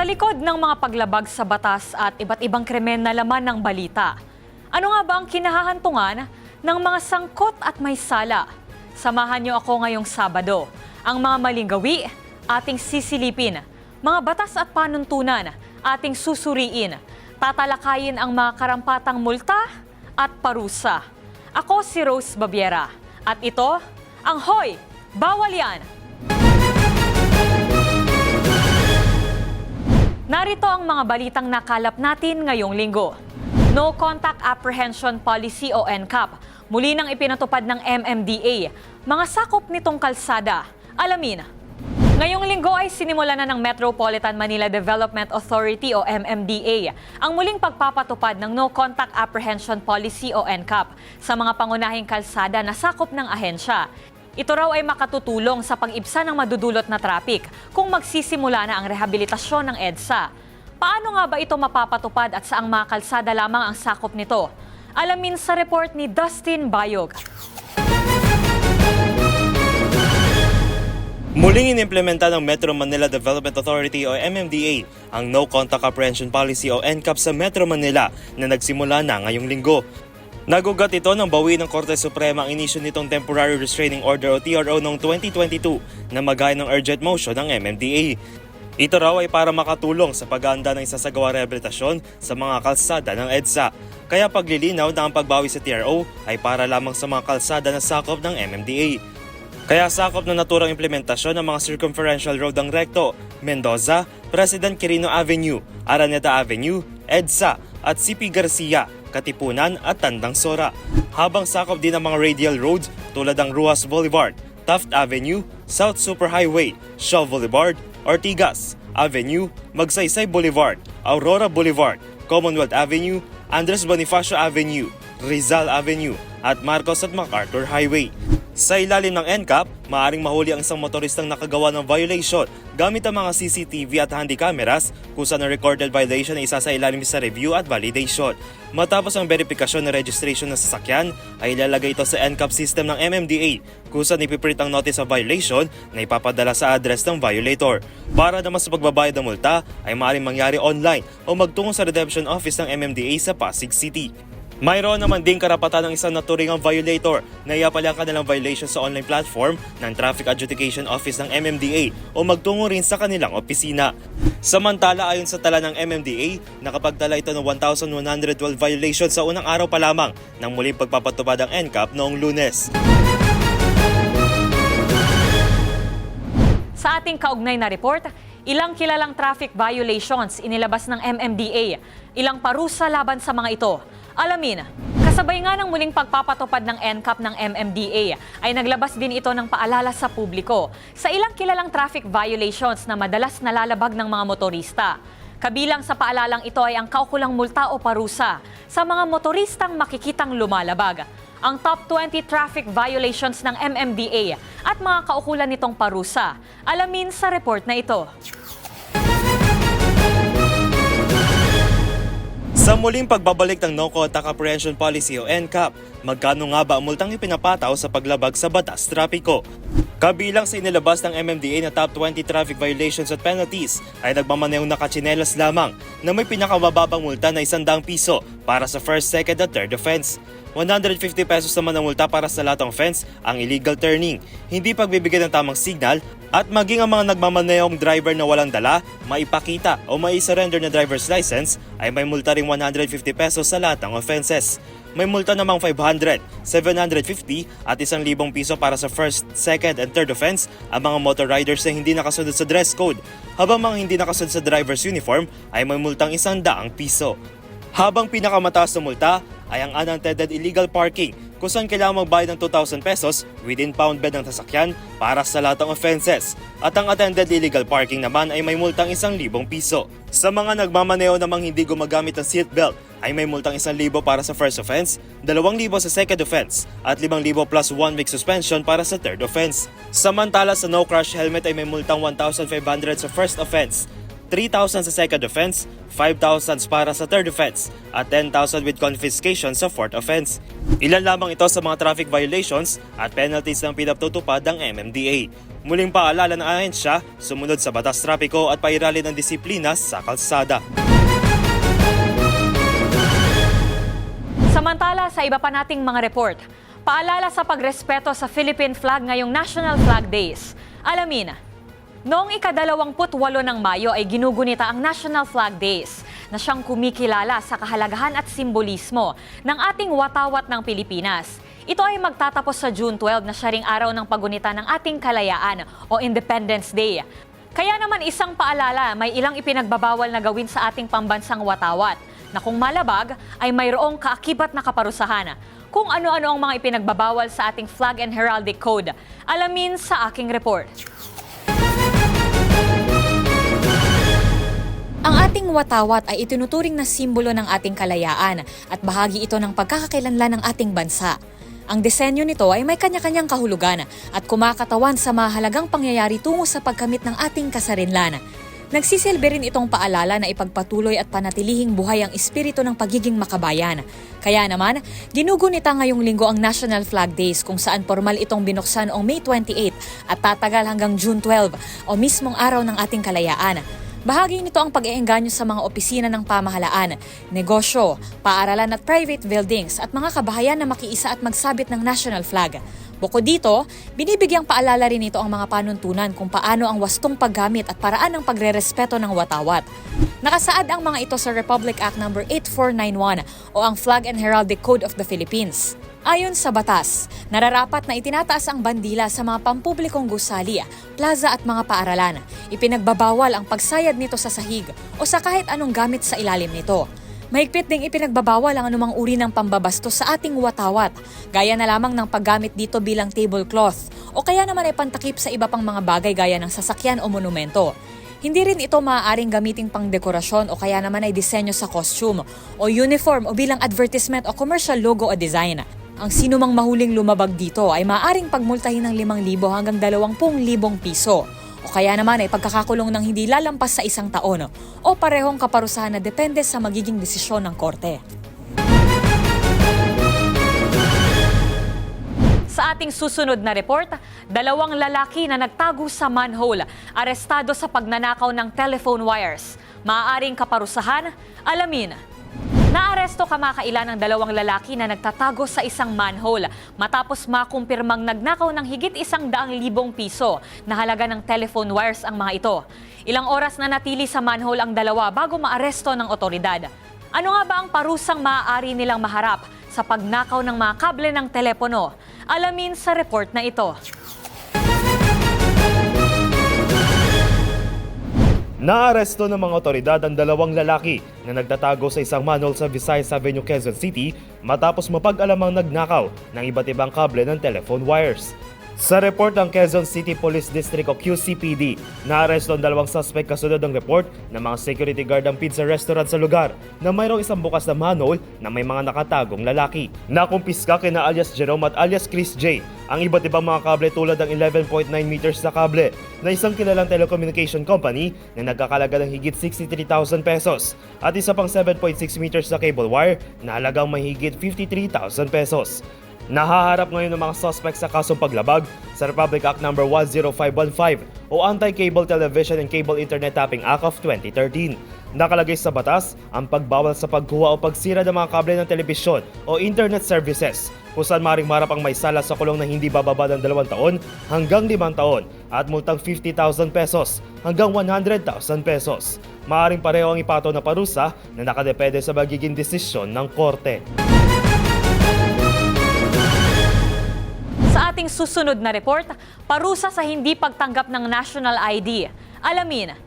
Sa likod ng mga paglabag sa batas at iba't ibang krimen na laman ng balita, ano nga ba ang kinahahantungan ng mga sangkot at may sala? Samahan niyo ako ngayong Sabado. Ang mga maling gawi, ating sisilipin. Mga batas at panuntunan, ating susuriin. Tatalakayin ang mga karampatang multa at parusa. Ako si Rose Babiera. At ito, ang Hoy! Bawal Yan! Narito ang mga balitang nakalap natin ngayong linggo. No Contact Apprehension Policy o NCAP. Muli nang ipinatupad ng MMDA. Mga sakop nitong kalsada. Alamin. Ngayong linggo ay sinimula na ng Metropolitan Manila Development Authority o MMDA ang muling pagpapatupad ng No Contact Apprehension Policy o NCAP sa mga pangunahing kalsada na sakop ng ahensya. Ito raw ay makatutulong sa pag-ibsan ng madudulot na traffic kung magsisimula na ang rehabilitasyon ng EDSA. Paano nga ba ito mapapatupad at saang mga kalsada lamang ang sakop nito? Alamin sa report ni Dustin Bayog. Muling inimplementa ng Metro Manila Development Authority o MMDA ang No Contact Apprehension Policy o NCAP sa Metro Manila na nagsimula na ngayong linggo. Nagugat ito ng bawi ng Korte Suprema ang inisyu nitong Temporary Restraining Order o TRO noong 2022 na magaya ng urgent motion ng MMDA. Ito raw ay para makatulong sa paghahanda ng isasagawa rehabilitasyon sa mga kalsada ng EDSA. Kaya paglilinaw na ang pagbawi sa TRO ay para lamang sa mga kalsada na sakop ng MMDA. Kaya sakop na naturang implementasyon ng mga circumferential road ang Recto, Mendoza, President Quirino Avenue, Araneta Avenue, EDSA at CP Garcia, Katipunan at Tandang Sora. Habang sakop din ang mga radial roads tulad ng Ruas Boulevard, Taft Avenue, South Superhighway, Shaw Boulevard, Ortigas Avenue, Magsaysay Boulevard, Aurora Boulevard, Commonwealth Avenue, Andres Bonifacio Avenue, Rizal Avenue at Marcos at MacArthur Highway. Sa ilalim ng NCAP, maaaring mahuli ang isang motoristang nakagawa ng violation gamit ang mga CCTV at handy cameras kung saan ang recorded violation ay isa sa ilalim sa review at validation. Matapos ang verifikasyon ng registration ng sasakyan, ay ilalagay ito sa NCAP system ng MMDA kung saan ipiprint ang notice of violation na ipapadala sa address ng violator. Para naman sa pagbabayad ng multa ay maaaring mangyari online o magtungo sa redemption office ng MMDA sa Pasig City. Mayroon naman din karapatan ng isang naturingang violator na iapala ang kanilang violation sa online platform ng Traffic Adjudication Office ng MMDA o magtungo rin sa kanilang opisina. Samantala ayon sa tala ng MMDA, nakapagtala ito ng 1,112 violations sa unang araw pa lamang ng muling pagpapatupad ng NCAP noong Lunes. Sa ating kaugnay na report, ilang kilalang traffic violations inilabas ng MMDA. Ilang parusa laban sa mga ito. Alamin, kasabay nga ng muling pagpapatupad ng NCAP ng MMDA ay naglabas din ito ng paalala sa publiko sa ilang kilalang traffic violations na madalas nalalabag ng mga motorista. Kabilang sa paalalang ito ay ang kaukulang multa o parusa sa mga motoristang makikitang lumalabag. Ang top 20 traffic violations ng MMDA at mga kaukulan nitong parusa. Alamin sa report na ito. Sa muling pagbabalik ng No Contact Apprehension Policy o NCAP, magkano nga ba ang multang ipinapataw sa paglabag sa batas trapiko? Kabilang sa inilabas ng MMDA na top 20 traffic violations at penalties ay nagmamanehong nakatsinelas lamang na may pinakamababang multa na 100 piso para sa first, second at third offense. 150 pesos naman ang multa para sa latang offense ang illegal turning, hindi pagbibigay ng tamang signal at maging ang mga nagmamanehong driver na walang dala, maipakita o mai-surrender na driver's license ay may multa ring 150 pesos sa latang offenses. May multa namang 500, 750 at 1,000 piso para sa first, second and third offense ang mga motor riders na hindi nakasunod sa dress code, habang mga hindi nakasunod sa driver's uniform ay may multang 100 piso. Habang pinakamataas na multa ay ang unattended illegal parking kung saan kailangan magbayad ng 2,000 pesos within pound bed ng sasakyan para sa latang offenses. At ang attended illegal parking naman ay may multang 1,000 piso. Sa mga nagmamaneho namang hindi gumagamit ng seatbelt ay may multang 1,000 para sa first offense, 2,000 sa second offense at 5,000 plus 1 week suspension para sa third offense. Samantala sa no crash helmet ay may multang 1,500 sa first offense, 3,000 sa second offense, 5,000 para sa third offense, at 10,000 with confiscation sa fourth offense. Ilan lamang ito sa mga traffic violations at penalties ng pinapatutupad ng MMDA. Muling paalala ng ahensya, sumunod sa batas trapiko at pairali ng disiplina sa kalsada. Samantala, sa iba pa nating mga report, paalala sa pagrespeto sa Philippine flag ngayong National Flag Days. Alamin, noong ika-28 ng Mayo ay ginugunita ang National Flag Days na siyang kumikilala sa kahalagahan at simbolismo ng ating watawat ng Pilipinas. Ito ay magtatapos sa June 12 na siya ring araw ng paggunita ng ating kalayaan o Independence Day. Kaya naman isang paalala, may ilang ipinagbabawal na gawin sa ating pambansang watawat na kung malabag ay mayroong kaakibat na kaparusahan. Kung ano-ano ang mga ipinagbabawal sa ating Flag and Heraldic Code, alamin sa aking report. Ang ating watawat ay itinuturing na simbolo ng ating kalayaan at bahagi ito ng pagkakakilanlan ng ating bansa. Ang disenyo nito ay may kanya-kanyang kahulugan at kumakatawan sa mahalagang pangyayari tungo sa pagkamit ng ating kasarinlan. Nagsisilbi rin itong paalala na ipagpatuloy at panatilihing buhay ang espiritu ng pagiging makabayan. Kaya naman, ginugunita ngayong linggo ang National Flag Days kung saan formal itong binuksan noong May 28 at tatagal hanggang June 12 o mismong araw ng ating kalayaan. Bahagi nito ang pag-iengganyo sa mga opisina ng pamahalaan, negosyo, paaralan at private buildings at mga kabahayan na makiisa at magsabit ng national flag. Bukod dito, binibigyang paalala rin ito ang mga panuntunan kung paano ang wastong paggamit at paraan ng pagrerespeto ng watawat. Nakasaad ang mga ito sa Republic Act No. 8491 o ang Flag and Heraldic Code of the Philippines. Ayon sa batas, nararapat na itinataas ang bandila sa mga pampublikong gusali, plaza at mga paaralan. Ipinagbabawal ang pagsayad nito sa sahig o sa kahit anong gamit sa ilalim nito. Mahigpit ding ipinagbabawal ang anumang uri ng pambabastos sa ating watawat, gaya na lamang ng paggamit dito bilang tablecloth o kaya naman ay pantakip sa iba pang mga bagay gaya ng sasakyan o monumento. Hindi rin ito maaaring gamitin pang dekorasyon o kaya naman ay disenyo sa costume o uniform o bilang advertisement o commercial logo o design. Ang sinumang mahuling lumabag dito ay maaaring pagmultahin ng 5,000 hanggang 20,000 piso. O kaya naman ay pagkakakulong ng hindi lalampas sa 1 taon o parehong kaparusahan na depende sa magiging desisyon ng korte. Sa ating susunod na report, 2 lalaki na nagtago sa manhole, arestado sa pagnanakaw ng telephone wires. Maaaring kaparusahan, alamin. Naaresto kamakailan ng 2 lalaki na nagtatago sa isang manhole matapos makumpirmang nagnakaw ng higit 100,000 piso na halaga ng telephone wires ang mga ito. Ilang oras na natili sa manhole ang dalawa bago maaresto ng otoridad. Ano nga ba ang parusang maaari nilang maharap sa pagnakaw ng mga kable ng telepono? Alamin sa report na ito. Naaresto ng mga otoridad ang 2 lalaki na nagtatago sa isang manhole sa Visayas Avenue, Quezon City matapos mapag-alamang nagnakaw ng iba't ibang kable ng telephone wires. Sa report ng Quezon City Police District o QCPD, naaresto ang 2 suspect kasunod ng report ng mga security guard ng pizza restaurant sa lugar na mayroong isang bukas na manhole na may mga nakatagong lalaki. Nakumpiska kina alias Jerome at alias Chris J ang iba't ibang mga kable tulad ng 11.9 meters na kable na isang kilalang telecommunication company na nagkakalaga ng higit 63,000 pesos at isa pang 7.6 meters na cable wire na halagang may higit 53,000 pesos. Nahaharap ngayon ng mga suspect sa kasong paglabag sa Republic Act No. 10515 o Anti-Cable Television and Cable Internet Tapping Act of 2013. Nakalagay sa batas ang pagbawal sa pagkuha o pagsira ng mga kable ng telebisyon o internet services kung saan maaaring marap ang may sala sa kulong na hindi bababa ng 2 taon hanggang 5 taon at multang 50,000 pesos hanggang 100,000 pesos. Maaaring pareho ang ipato na parusa na nakadepende sa magiging desisyon ng korte. Sa ating susunod na report, parusa sa hindi pagtanggap ng national ID. Alamin,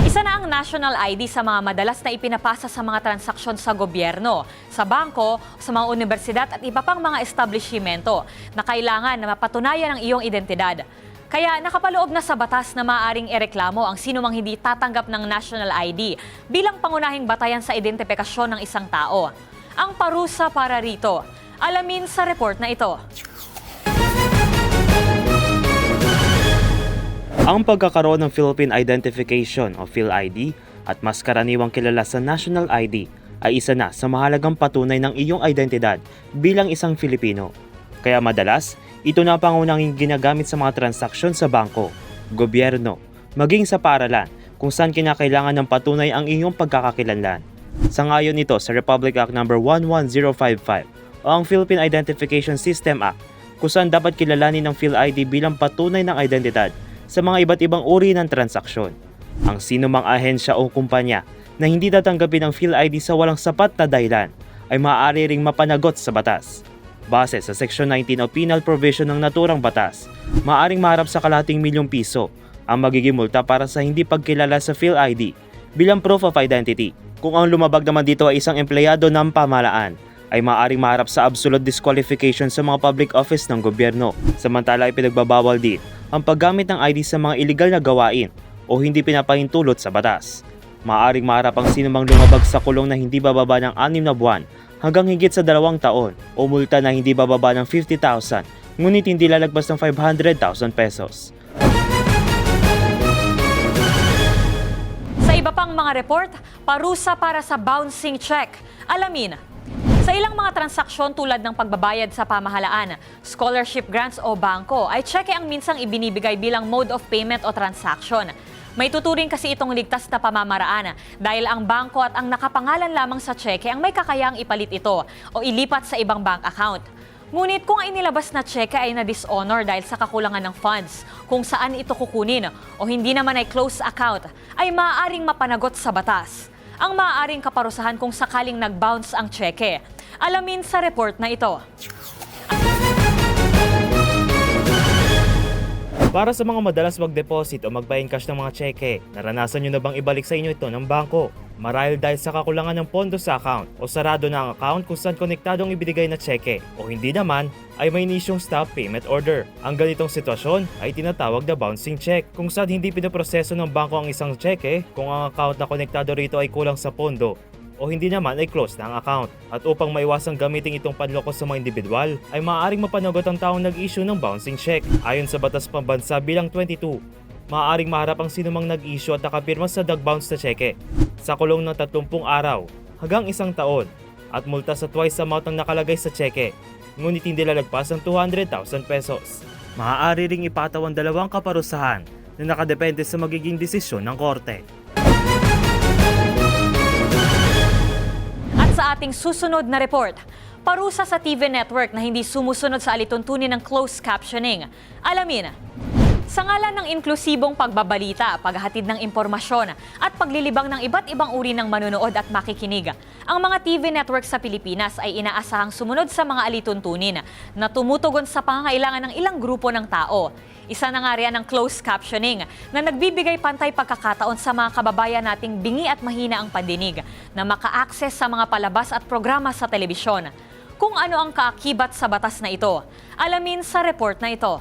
isa na ang national ID sa mga madalas na ipinapasa sa mga transaksyon sa gobyerno, sa bangko, sa mga universidad at iba pang mga establishmento na kailangan na mapatunayan ang iyong identidad. Kaya nakapaloob na sa batas na maaaring ireklamo ang sinumang hindi tatanggap ng national ID bilang pangunahing batayan sa identifikasyon ng isang tao. Ang parusa para rito, alamin sa report na ito. Ang pagkakaroon ng Philippine Identification o PhilID at mas karaniwang kilala sa National ID ay isa na sa mahalagang patunay ng iyong identidad bilang isang Filipino. Kaya madalas, Ito na ang pangunahing ginagamit sa mga transaksyon sa bangko, gobyerno, maging sa paaralan kung saan kinakailangan ng patunay ang iyong pagkakakilanlan. Sangayon ito sa Republic Act No. 11055 o ang Philippine Identification System Act kung saan dapat kilalanin ng PhilID bilang patunay ng identidad sa mga iba't ibang uri ng transaksyon. Ang sinumang ahensya o kumpanya na hindi tatanggapin ng PhilID sa walang sapat na dahilan ay maaari ring mapanagot sa batas. Base sa Section 19 o Penal Provision ng naturang batas, maaaring maharap sa kalahating milyong piso ang magiging multa para sa hindi pagkilala sa PhilID bilang proof of identity. Kung ang lumabag naman dito ay isang empleyado ng pamahalaan, ay maaaring maharap sa absolute disqualification sa mga public office ng gobyerno. Samantala ay pinagbabawal din ang paggamit ng ID sa mga iligal na gawain o hindi pinapahintulot sa batas. Maaaring maharap ang sinumang lumabag sa kulong na hindi bababa ng 6 na buwan hanggang higit sa 2 taon o multa na hindi bababa ng 50,000 ngunit hindi lalagpas ng 500,000 pesos. Sa iba pang mga report, parusa para sa bouncing check. Alamin, sa ilang mga transaksyon tulad ng pagbabayad sa pamahalaan, scholarship grants o bangko ay cheque ang minsang ibinibigay bilang mode of payment o transaction. May tuturing kasi itong ligtas na pamamaraan dahil ang bangko at ang nakapangalan lamang sa cheque ang may kakayahang ipalit ito o ilipat sa ibang bank account. Ngunit kung ang inilabas na cheque ay na-dishonor dahil sa kakulangan ng funds, kung saan ito kukunin o hindi naman ay close account, ay maaaring mapanagot sa batas. Ang maaaring kaparusahan kung sakaling nag-bounce ang cheque. Alamin sa report na ito. Para sa mga madalas mag-deposit o mag-buy in cash ng mga cheque, naranasan nyo na bang ibalik sa inyo ito ng bangko? Marahil dahil sa kakulangan ng pondo sa account o sarado na ang account kung saan konektado ang ibinigay na cheque o hindi naman ay may inisyong stop payment order. Ang ganitong sitwasyon ay tinatawag na bouncing check kung saan hindi pinoproseso ng bangko ang isang cheque kung ang account na konektado rito ay kulang sa pondo o hindi naman ay close na ang account. At upang maiwasang gamitin itong panloko sa mga individual, ay maaaring mapanagot ang taong nag-issue ng bouncing check. Ayon sa Batas Pambansa bilang 22, maaaring maharap ang sinumang nag-issue at nakapirma sa nag-bounce na cheque sa kulong ng 30 araw hanggang 1 taon at multa sa twice amount ng nakalagay sa cheque, ngunit hindi lalagpas ang 200,000 pesos. Maaari ring ipataw ang 2 kaparusahan na nakadepende sa magiging desisyon ng korte. Sa ating susunod na report, parusa sa TV network na hindi sumusunod sa alituntunin ng closed captioning. Alamin, sa ngalan ng inklusibong pagbabalita, paghahatid ng impormasyon at paglilibang ng iba't ibang uri ng manunood at makikinig, ang mga TV network sa Pilipinas ay inaasahang sumunod sa mga alituntunin na tumutugon sa pangangailangan ng ilang grupo ng tao. Isa na nga riyan ang closed captioning na nagbibigay pantay pagkakataon sa mga kababayan nating bingi at mahina ang pandinig na maka-access sa mga palabas at programa sa telebisyon. Kung ano ang kaakibat sa batas na ito, alamin sa report na ito.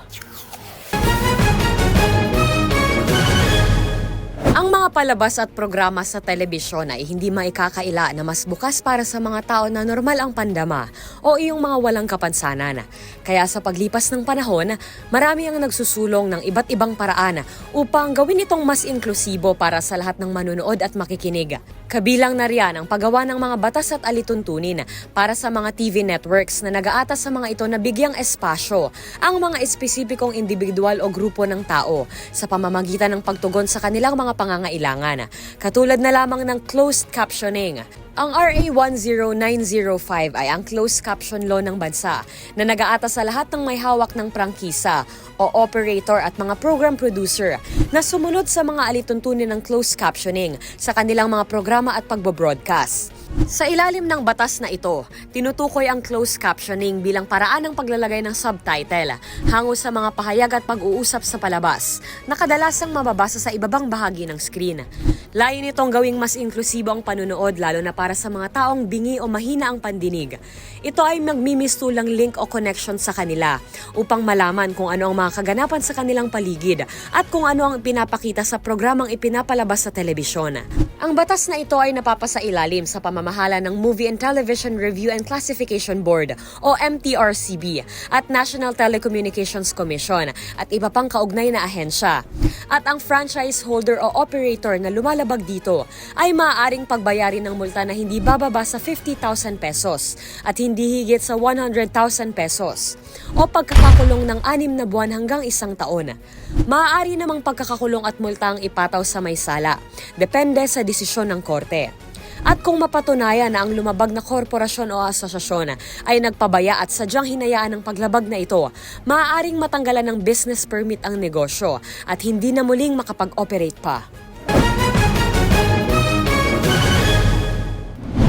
Ang mga palabas at programa sa telebisyon ay hindi maikakaila na mas bukas para sa mga tao na normal ang pandama o iyong mga walang kapansanan. Kaya sa paglipas ng panahon, marami ang nagsusulong ng iba't ibang paraan upang gawin itong mas inklusibo para sa lahat ng manunood at makikinig. Kabilang na riyan ang paggawa ng mga batas at alituntunin para sa mga TV networks na nag-aatas sa mga ito na bigyang espasyo ang mga espesipikong individual o grupo ng tao sa pamamagitan ng pagtugon sa kanilang mga pangangailangan, katulad na lamang ng closed captioning. Ang RA 10905 ay ang closed caption law ng bansa na nag-aatas sa lahat ng may hawak ng prangkisa o operator at mga program producer na sumunod sa mga alituntunin ng closed captioning sa kanilang mga programa at pagbo-broadcast. Sa ilalim ng batas na ito, tinutukoy ang closed captioning bilang paraan ng paglalagay ng subtitle hango sa mga pahayag at pag-uusap sa palabas na kadalasang mababasa sa ibabang bahagi ng screen. Layo nitong gawing mas inklusibo ang panunood lalo na para sa mga taong bingi o mahina ang pandinig. Ito ay magmimistulang link o connection sa kanila upang malaman kung ano ang mga kaganapan sa kanilang paligid at kung ano ang pinapakita sa programang ipinapalabas sa telebisyon. Ang batas na ito ay napapasailalim sa pamamahala ng Movie and Television Review and Classification Board o MTRCB at National Telecommunications Commission at iba pang kaugnay na ahensya. At ang franchise holder o operator na lumalabag dito ay maaaring pagbayarin ng multa na hindi bababa sa 50,000 pesos at hindi higit sa 100,000 pesos o pagkakakulong ng 6 na buwan hanggang 1 taon. Maaari namang pagkakakulong at multa ang ipataw sa may sala. Depende sa desisyon ng korte. At kung mapatunayan na ang lumabag na korporasyon o asosasyon ay nagpabaya at sadyang hinayaan ng paglabag na ito, maaaring matanggalan ng business permit ang negosyo at hindi na muling makapag-operate pa.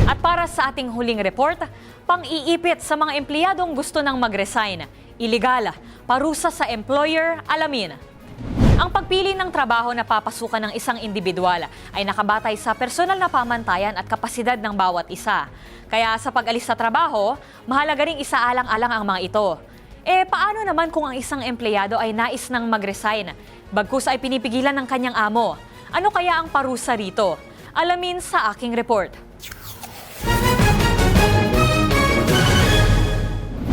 At para sa ating huling report, pang-iipit sa mga empleyadong gusto nang mag-resign, iligal, parusa sa employer, alamin. Ang pagpili ng trabaho na papasukan ng isang individual ay nakabatay sa personal na pamantayan at kapasidad ng bawat isa. Kaya sa pag-alis sa trabaho, mahalaga ring isaalang-alang ang mga ito. Paano naman kung ang isang empleyado ay nais nang mag-resign, bagkus ay pinipigilan ng kanyang amo? Ano kaya ang parusa rito? Alamin sa aking report.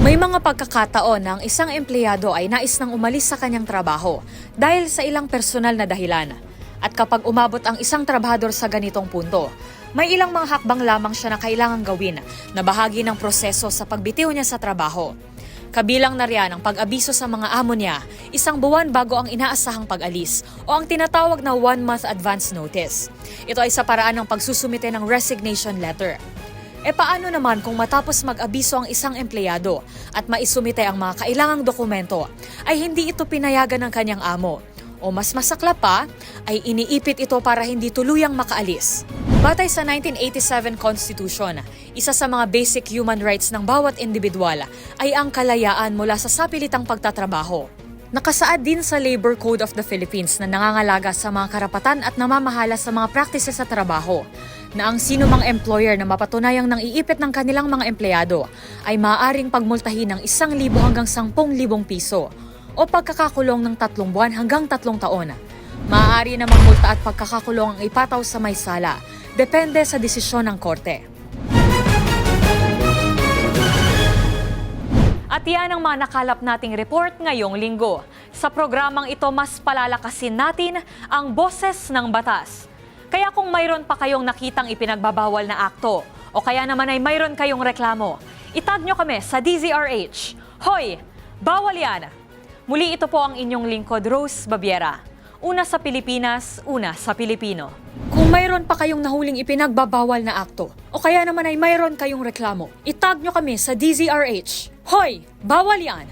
May mga pagkakataon na ang isang empleyado ay nais nang umalis sa kanyang trabaho dahil sa ilang personal na dahilan. At kapag umabot ang isang trabahador sa ganitong punto, may ilang mga hakbang lamang siya na kailangang gawin na bahagi ng proseso sa pagbitiw niya sa trabaho. Kabilang na riyan ang pag-abiso sa mga amo niya 1 buwan bago ang inaasahang pag-alis o ang tinatawag na 1-month advance notice. Ito ay sa paraan ng pagsusumite ng resignation letter. Paano naman kung matapos mag-abiso ang isang empleyado at maisumite ang mga kailangang dokumento ay hindi ito pinayagan ng kanyang amo? O mas masakla pa, ay iniipit ito para hindi tuluyang makaalis. Batay sa 1987 Constitution, isa sa mga basic human rights ng bawat individual ay ang kalayaan mula sa sapilitang pagtatrabaho. Nakasaad din sa Labor Code of the Philippines na nangangalaga sa mga karapatan at namamahala sa mga practices sa trabaho na ang sinumang employer na mapatunayang nang iipit ng kanilang mga empleyado ay maaaring pagmultahin ng 1,000 hanggang 10,000 piso o pagkakakulong ng 3 buwan hanggang 3 taon. Maaari namang multa at pagkakakulong ang ipataw sa may sala, depende sa desisyon ng korte. At yan ang mga nakalap nating report ngayong linggo. Sa programang ito, mas palalakasin natin ang boses ng batas. Kaya kung mayroon pa kayong nakitang ipinagbabawal na akto o kaya naman ay mayroon kayong reklamo, itag nyo kami sa DZRH. Hoy! Bawal yan! Muli ito po ang inyong lingkod, Rose Babiera. Una sa Pilipinas, una sa Pilipino. Kung mayroon pa kayong nahuling ipinagbabawal na akto o kaya naman ay mayroon kayong reklamo, itag nyo kami sa DZRH. Hoy! Bawal yan!